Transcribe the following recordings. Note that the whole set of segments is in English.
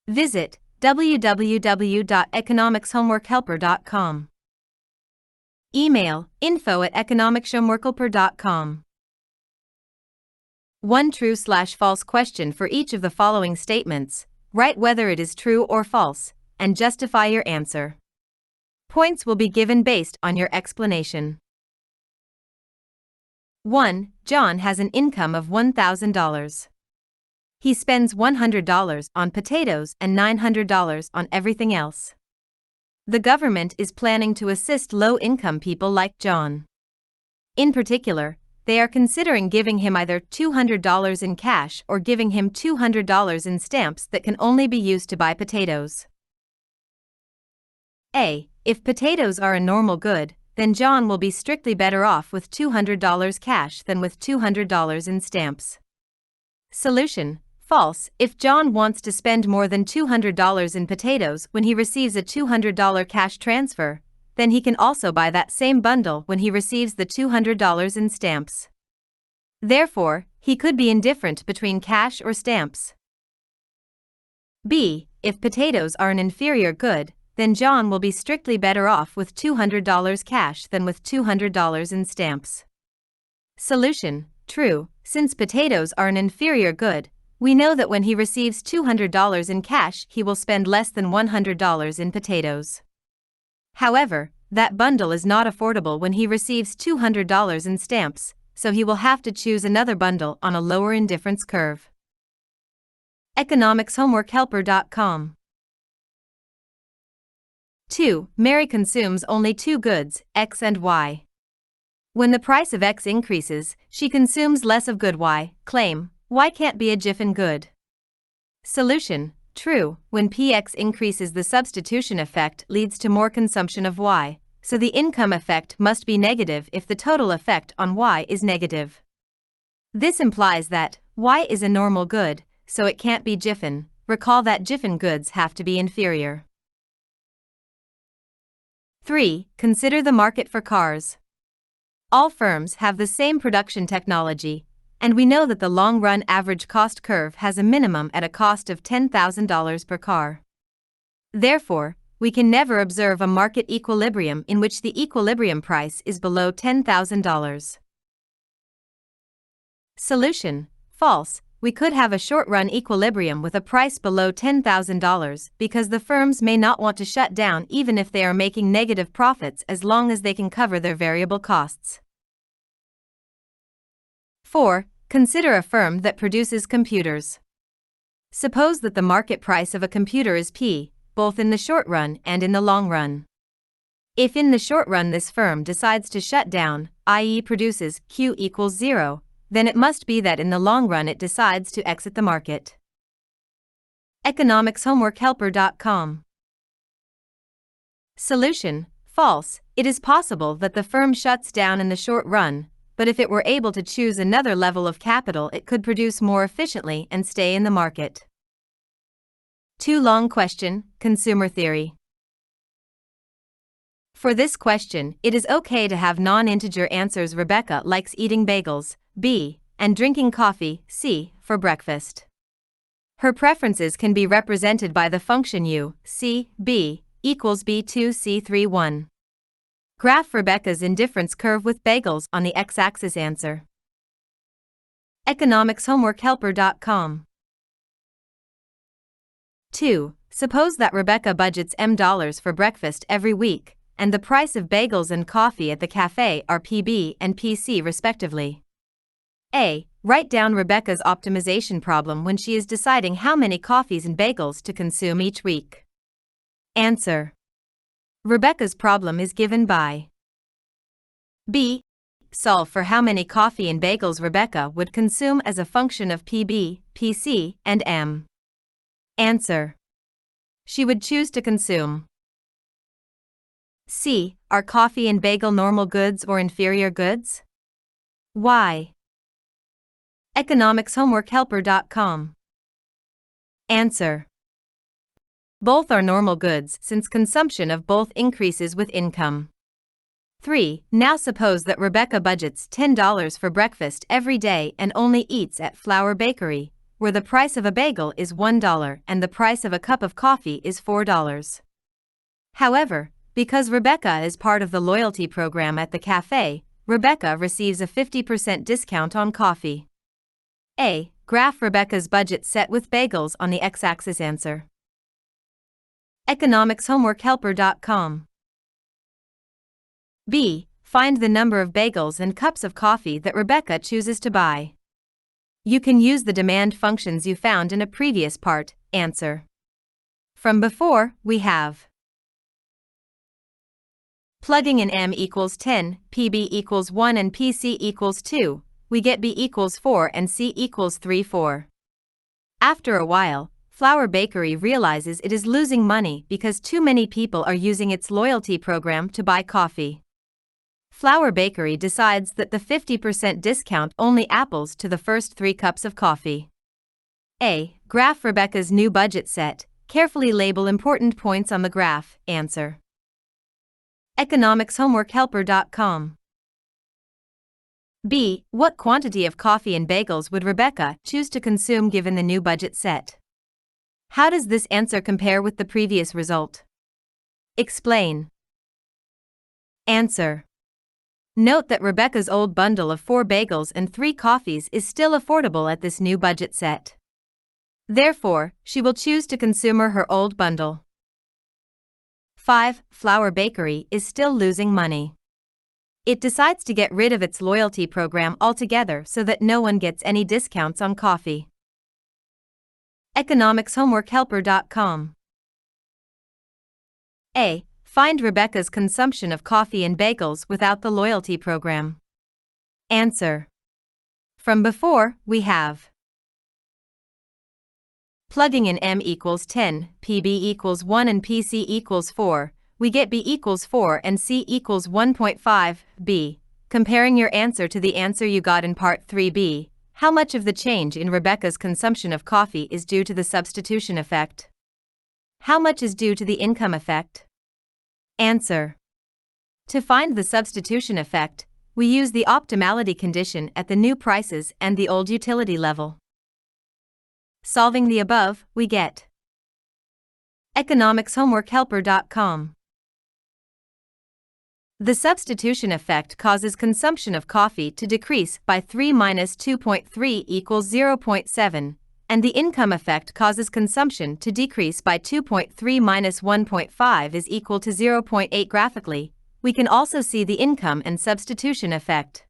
Visit www.economicshomeworkhelper.com. Email info@economicshomeworkhelper.com. One true/false question for each of the following statements. Write whether it is true or false, and justify your answer. Points will be given based on your explanation. 1. John has an income of $1,000. He spends $100 on potatoes and $900 on everything else. The government is planning to assist low-income people like John. In particular, they are considering giving him either $200 in cash or giving him $200 in stamps that can only be used to buy potatoes. A. If potatoes are a normal good, then John will be strictly better off with $200 cash than with $200 in stamps. Solution: false. If John wants to spend more than $200 in potatoes when he receives a $200 cash transfer, then he can also buy that same bundle when he receives the $200 in stamps. Therefore, he could be indifferent between cash or stamps. B. If potatoes are an inferior good, then John will be strictly better off with $200 cash than with $200 in stamps. Solution: true. Since potatoes are an inferior good, we know that when he receives $200 in cash, he will spend less than $100 in potatoes. However, that bundle is not affordable when he receives $200 in stamps, so he will have to choose another bundle on a lower indifference curve. economicshomeworkhelper.com. 2. Mary consumes only two goods, X and Y. When the price of X increases, she consumes less of good Y. Claim: Y can't be a jiffin good. Solution: true. When PX increases, the substitution effect leads to more consumption of Y, so the income effect must be negative if the total effect on Y is negative. This implies that Y is a normal good, so it can't be jiffin. Recall that jiffin goods have to be inferior. 3. Consider the market for cars. All firms have the same production technology, and we know that the long-run average cost curve has a minimum at a cost of $10,000 per car. Therefore, we can never observe a market equilibrium in which the equilibrium price is below $10,000. Solution: false. We could have a short-run equilibrium with a price below $10,000 because the firms may not want to shut down even if they are making negative profits as long as they can cover their variable costs. 4. Consider a firm that produces computers. Suppose that the market price of a computer is P, both in the short run and in the long run. If in the short run this firm decides to shut down, i.e. produces Q equals 0, then it must be that in the long run it decides to exit the market. economicshomeworkhelper.com. Solution: false. It is possible that the firm shuts down in the short run, but if it were able to choose another level of capital, it could produce more efficiently and stay in the market. Too long question, consumer theory. For this question, it is okay to have non-integer answers. Rebecca likes eating bagels, B, and drinking coffee, C, for breakfast. Her preferences can be represented by the function u, c, b, equals b2c31. Graph Rebecca's indifference curve with bagels on the x-axis. Answer. economicshomeworkhelper.com. 2. Suppose that Rebecca budgets $M for breakfast every week, and the price of bagels and coffee at the cafe are PB and PC respectively. A. Write down Rebecca's optimization problem when she is deciding how many coffees and bagels to consume each week. Answer. Rebecca's problem is given by B. Solve for how many coffee and bagels Rebecca would consume as a function of PB, PC, and M. Answer. She would choose to consume C. Are coffee and bagel normal goods or inferior goods? Why? economicshomeworkhelper.com. Answer. Both are normal goods since consumption of both increases with income. 3. Now suppose that Rebecca budgets $10 for breakfast every day and only eats at Flour Bakery, where the price of a bagel is $1 and the price of a cup of coffee is $4. However, because Rebecca is part of the loyalty program at the cafe, Rebecca receives a 50% discount on coffee. A. Graph Rebecca's budget set with bagels on the x-axis. Answer. economicshomeworkhelper.com. B. Find the number of bagels and cups of coffee that Rebecca chooses to buy. You can use the demand functions you found in a previous part. Answer. From before, we have plugging in M equals 10, PB equals 1 and PC equals 2, we get B equals 4 and C equals 3 4. After a while, Flour Bakery realizes it is losing money because too many people are using its loyalty program to buy coffee. Flour Bakery decides that the 50% discount only apples to the first 3 cups of coffee. A. Graph Rebecca's new budget set. Carefully label important points on the graph. Answer. economicshomeworkhelper.com. B. What quantity of coffee and bagels would Rebecca choose to consume given the new budget set? How does this answer compare with the previous result? Explain. Answer. Note that Rebecca's old bundle of 4 bagels and 3 coffees is still affordable at this new budget set. Therefore, she will choose to consume her old bundle. 5. Flour Bakery is still losing money. It decides to get rid of its loyalty program altogether so that no one gets any discounts on coffee. economicshomeworkhelper.com. A. Find Rebecca's consumption of coffee and bagels without the loyalty program. Answer. From before, we have plugging in M equals 10, PB equals 1 and PC equals 4, we get B equals 4 and C equals 1.5, B. Comparing your answer to the answer you got in Part 3B, how much of the change in Rebecca's consumption of coffee is due to the substitution effect? How much is due to the income effect? Answer. To find the substitution effect, we use the optimality condition at the new prices and the old utility level. Solving the above, we get economicshomeworkhelper.com. The substitution effect causes consumption of coffee to decrease by 3 minus 2.3 equals 0.7, and the income effect causes consumption to decrease by 2.3 minus 1.5 is equal to 0.8. Graphically, we can also see the income and substitution effect.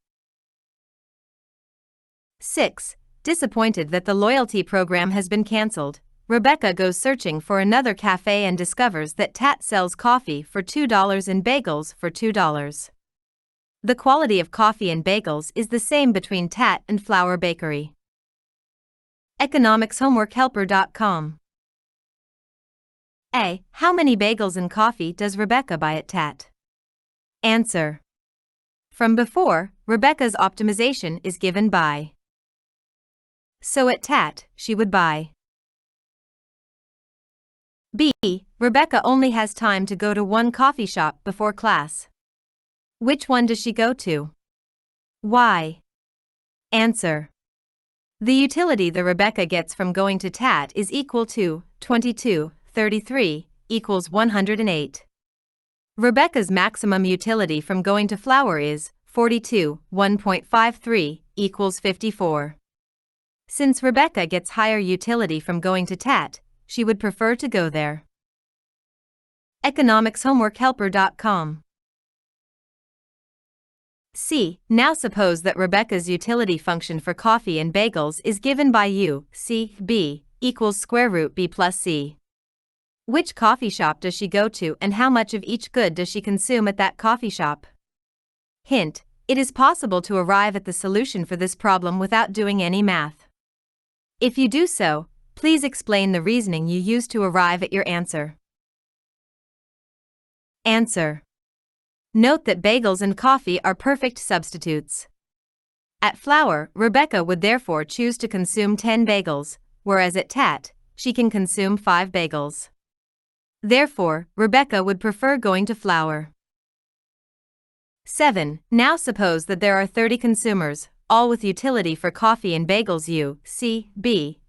6. Disappointed that the loyalty program has been cancelled, Rebecca goes searching for another cafe and discovers that Tat sells coffee for $2 and bagels for $2. The quality of coffee and bagels is the same between Tat and Flour Bakery. economicshomeworkhelper.com. A. How many bagels and coffee does Rebecca buy at Tat? Answer. From before, Rebecca's optimization is given by. So at Tat, she would buy. B. Rebecca only has time to go to one coffee shop before class. Which one does she go to? Why? Answer. The utility the Rebecca gets from going to Tat is equal to 22.33 equals 108. Rebecca's maximum utility from going to Flour is 1.53 equals 54. Since Rebecca gets higher utility from going to Tat, she would prefer to go there. economicshomeworkhelper.com. C. Now suppose that Rebecca's utility function for coffee and bagels is given by U, C, B, equals square root B plus C. Which coffee shop does she go to and how much of each good does she consume at that coffee shop? Hint: it is possible to arrive at the solution for this problem without doing any math. If you do so, please explain the reasoning you used to arrive at your answer. Answer. Note that bagels and coffee are perfect substitutes. At Flour, Rebecca would therefore choose to consume 10 bagels, whereas at Tat, she can consume 5 bagels. Therefore, Rebecca would prefer going to Flour. 7. Now suppose that there are 30 consumers, all with utility for coffee and bagels U, C, B,